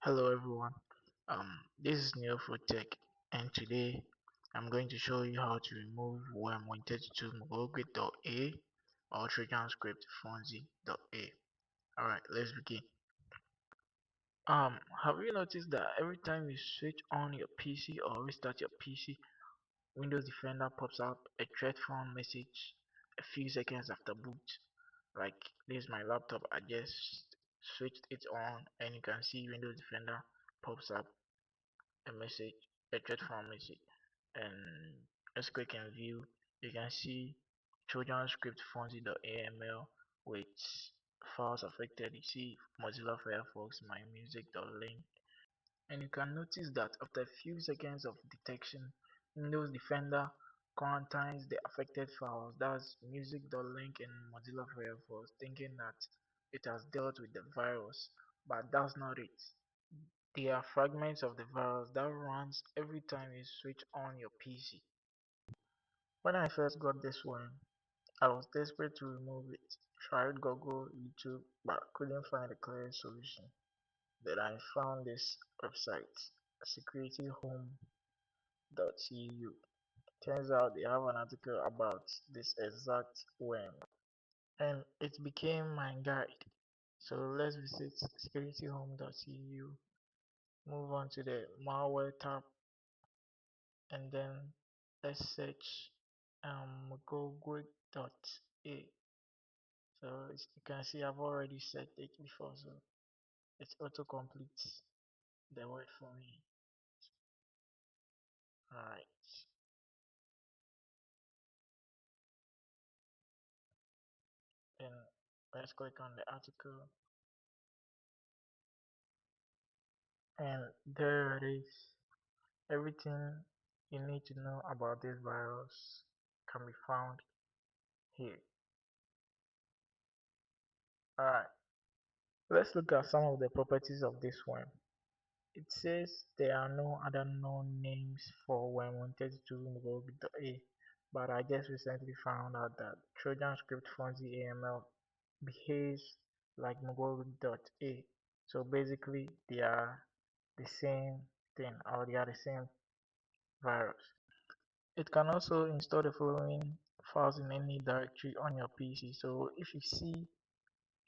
Hello everyone. This is neofrotech, and today I'm going to show you how to remove Win32 Mogoogwi.A or Trojan script Phonzy.A. Alright, let's begin. Have you noticed that every time you switch on your PC or restart your PC, Windows Defender pops up a threat found message a few seconds after boot? Like this is my laptop, I just switched it on and you can see Windows Defender pops up a message, a thread form message, and let's click and view. You can see Trojan script Phonzy.aml with files affected. You see MozillaFirefox, my music.link, and you can notice that after a few seconds of detection, Windows Defender contains the affected files, that's music.link and Mozilla Firefox, thinking that it has dealt with the virus, but that's not it. There are fragments of the virus that runs every time you switch on your PC. When I first got this one, I was desperate to remove it. Tried Google, YouTube, but couldn't find a clear solution. Then I found this website, securityhome.eu. Turns out they have an article about this exact worm, and it became my guide. So let's visit securityhome.eu, move on to the malware tab, and then let's search Mogoogwi.A. So you can see I've already set it before, so it auto completes the word for me. Alright, then let's click on the article, and there it is. Everything you need to know about this virus can be found here. Alright, let's look at some of the properties of this one. It says there are no other known names for Win32 Mogoogwi.A, but I just recently found out that Trojan script Phonzy.AML behaves like Mogoogwi.A. So basically they are the same thing, or they are the same virus. It can also install the following files in any directory on your PC. So if you see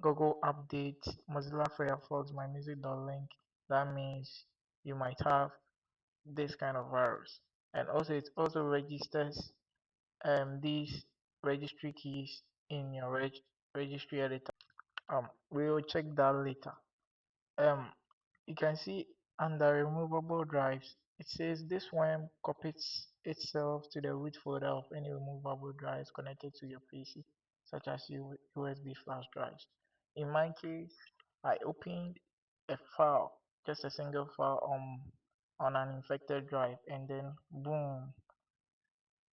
Google update, Mozilla Firefox, my music.link, that means you might have this kind of virus. And also it also registers these registry keys in your registry editor. We will check that later. um you can see under removable drives, it says this one copies itself to the root folder of any removable drives connected to your PC, such as USB flash drives. In my case, I opened a file, just a single file on an infected drive, and then boom,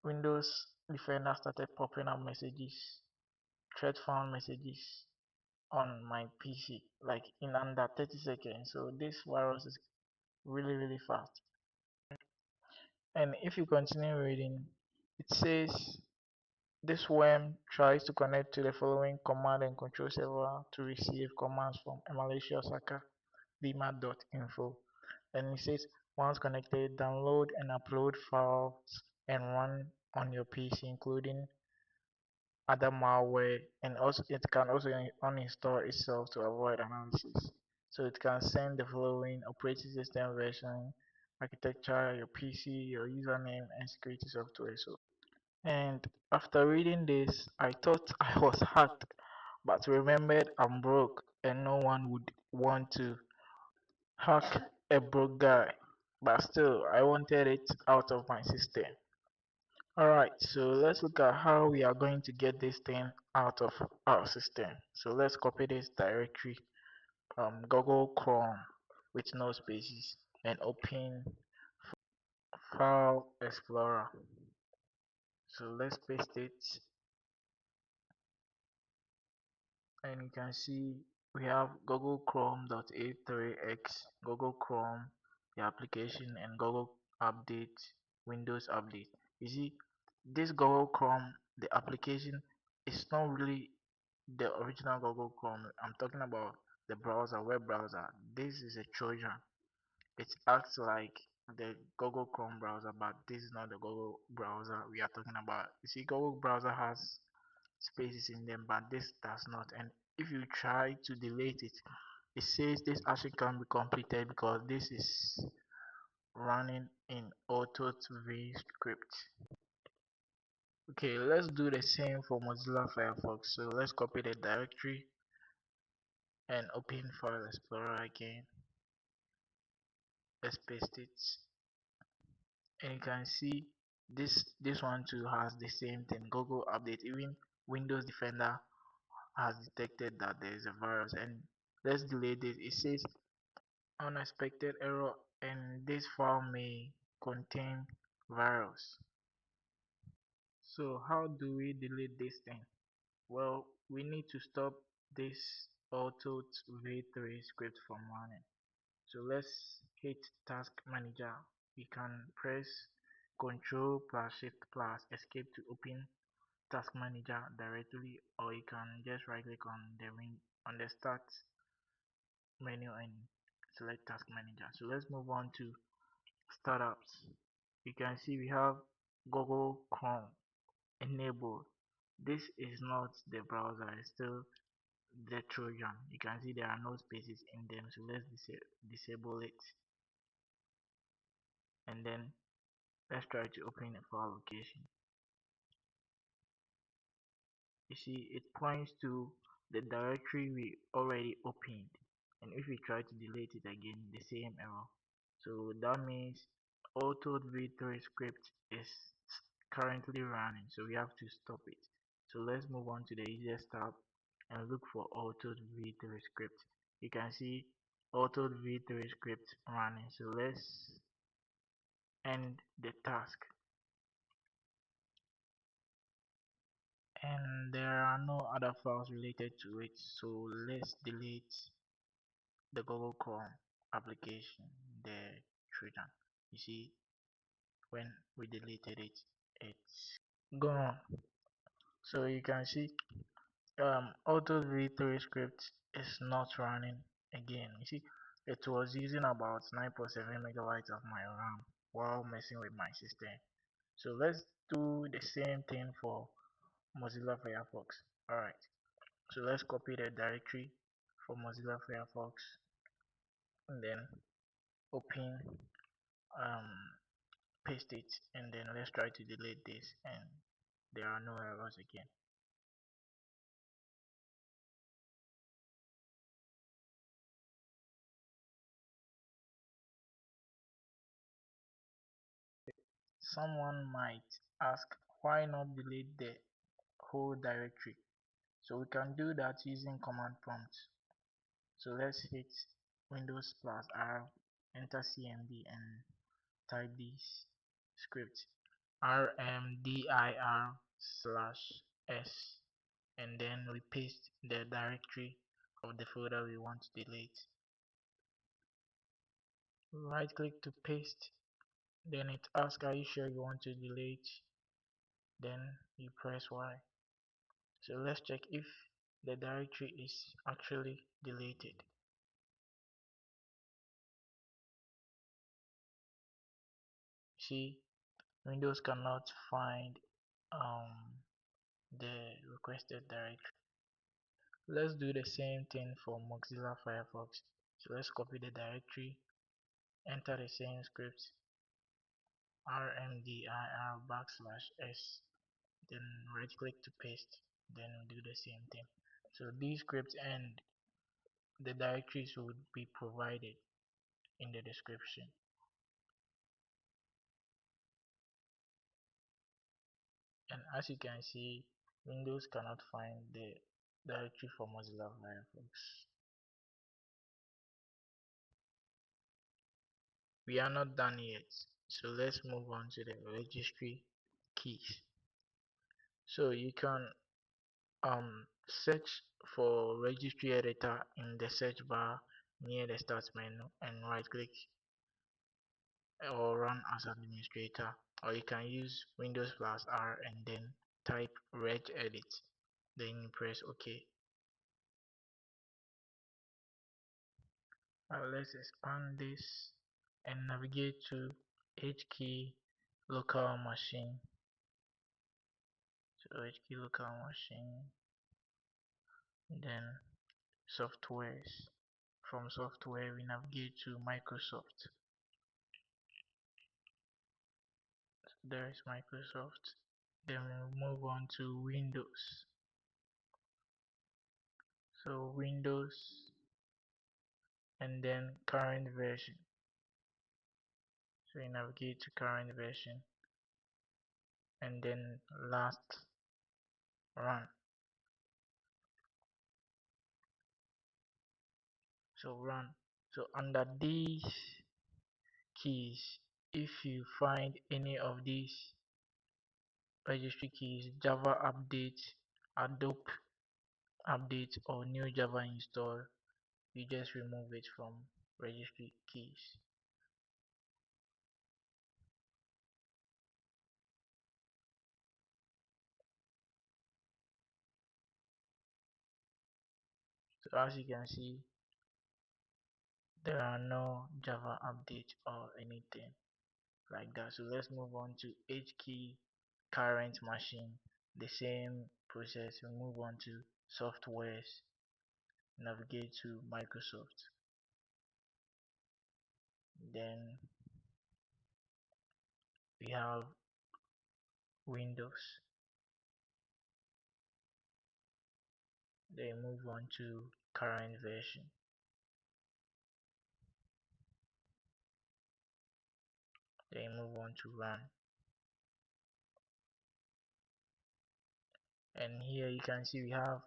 Windows Defender started popping up messages, thread found messages on my PC like in under 30 seconds. So this virus is really fast. And if you continue reading, it says this worm tries to connect to the following command and control server to receive commands from a malicious hacker, bima.info. And it says once connected, download and upload files and run on your PC, including other malware, and also it can also uninstall itself to avoid analysis. So it can send the following operating system version, architecture, your PC, your username, and security software. And after reading this, I thought I was hacked, but remembered I'm broke and no one would want to hack a broke guy. But still, I wanted it out of my system. Alright, so let's look at how we are going to get this thing out of our system. So let's copy this directory, Google Chrome with no spaces, and open File Explorer. So let's paste it, and you can see we have googlechrome.a3x, Google Chrome, the application, and Google Update, Windows Update. You see, this Google Chrome, the application, is not really the original Google Chrome. I'm talking about the browser, web browser. This is a Trojan. It acts like the Google Chrome browser, but this is not the Google browser we are talking about. You see, Google browser has spaces in them, but this does not. And if you try to delete it, it says this action can be completed because this is running in AutoIt script. Okay, let's do the same for Mozilla Firefox. So let's copy the directory and open File Explorer again. Let's paste it, and you can see this one too has the same thing. Google update, even Windows Defender has detected that there is a virus. And let's delete it. It says unexpected error and this file may contain virus. So how do we delete this thing? Well, we need to stop this AutoIt script from running. So let's hit task manager. You can press Ctrl plus Shift plus Escape to open task manager directly, or you can just right click on the start menu and select task manager. So let's move on to startups. You can see we have Google Chrome enabled. This is not the browser, it's still the Trojan. You can see there are no spaces in them, so let's disable it, and then let's try to open a file location. You see it points to the directory we already opened, and if we try to delete it again, the same error. So that means AutoIt script is currently running, so we have to stop it. So let's move on to the easiest tab and look for AutoIt script. You can see AutoIt script running, so let's end the task. And there are no other files related to it, so let's delete the Google Chrome application, the Trojan. You see, when we deleted it, it's gone. So you can see AutoIt script is not running again. You see, it was using about 9.7 megabytes of my RAM while messing with my system. So let's do the same thing for Mozilla Firefox. Alright, so let's copy the directory for Mozilla Firefox and then open, um, paste it, and then let's try to delete this, and there are no errors again. Someone might ask why not delete the whole directory. So we can do that using command prompt. So let's hit Windows plus R, enter cmd and type this script rmdir /s, and then we paste the directory of the folder we want to delete. Right click to paste, then it asks are you sure you want to delete, then you press Y. So let's check if the directory is actually deleted. See, Windows cannot find the requested directory. Let's do the same thing for Mozilla Firefox. So let's copy the directory, enter the same script rmdir /s, then right click to paste, then do the same thing. So these scripts and the directories would be provided in the description. And as you can see, Windows cannot find the directory for Mozilla Firefox. We are not done yet, so let's move on to the registry keys. So you can search for Registry Editor in the search bar near the start menu and right click or run as administrator, or you can use Windows plus R and then type regedit, then you press OK. Let's expand this and navigate to HKey local machine. So HKey local machine, then softwares. From software we navigate to Microsoft. There is Microsoft. Then we move on to Windows. So Windows and then current version. So you navigate to current version and then last run. So run. So under these keys, if you find any of these registry keys, Java update, Adobe update, or new Java install, you just remove it from registry keys. So as you can see, there are no Java update or anything like that. So let's move on to HKey current machine. The same process. We move on to softwares, navigate to Microsoft, then we have Windows, then move on to current version, then move on to run, and here you can see we have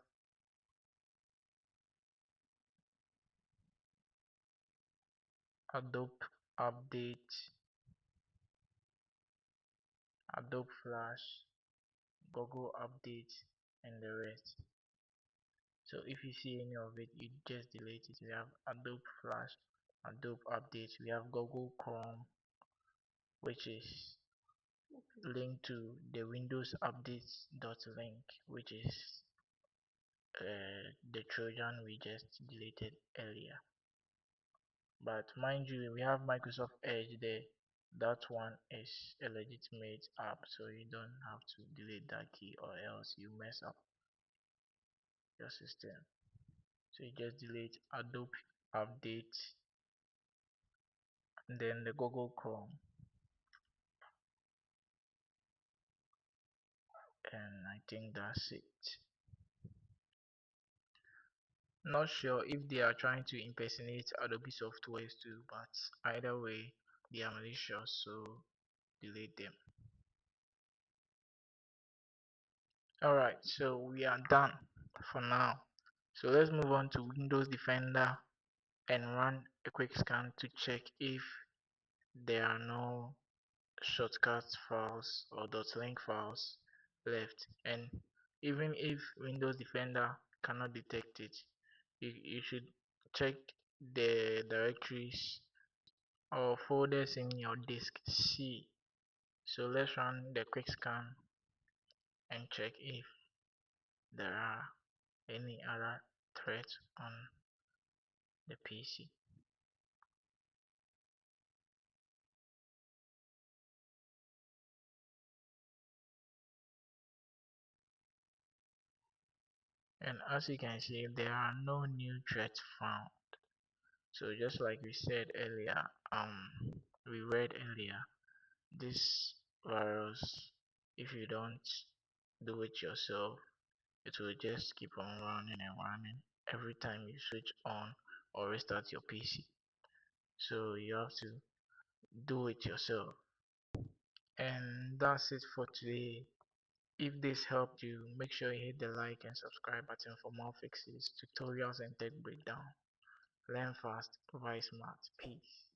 Adobe update, Adobe Flash, Google update, and the rest. So if you see any of it, you just delete it. We have Adobe Flash, Adobe update, we have Google Chrome, which is linked to the Windows updates.link, which is the Trojan we just deleted earlier. But mind you, we have Microsoft Edge there. That one is a legitimate app, so you don't have to delete that key or else you mess up your system. So you just delete Adobe update and then the Google Chrome, and I think that's it. Not sure if they are trying to impersonate Adobe softwares too, but either way they are malicious, so delete them. Alright, so we are done for now. So let's move on to Windows Defender and run a quick scan to check if there are no shortcut files or .link files left. And even if Windows Defender cannot detect it, you should check the directories or folders in your disk C. So let's run the quick scan and check if there are any other threats on the PC. And as you can see, there are no new threats found. So just like we said earlier, we read earlier, this virus, if you don't do it yourself, it will just keep on running and running every time you switch on or restart your PC. So you have to do it yourself. And that's it for today. If this helped you, make sure you hit the like and subscribe button for more fixes, tutorials, and tech breakdown. Learn fast, provide smart. Peace.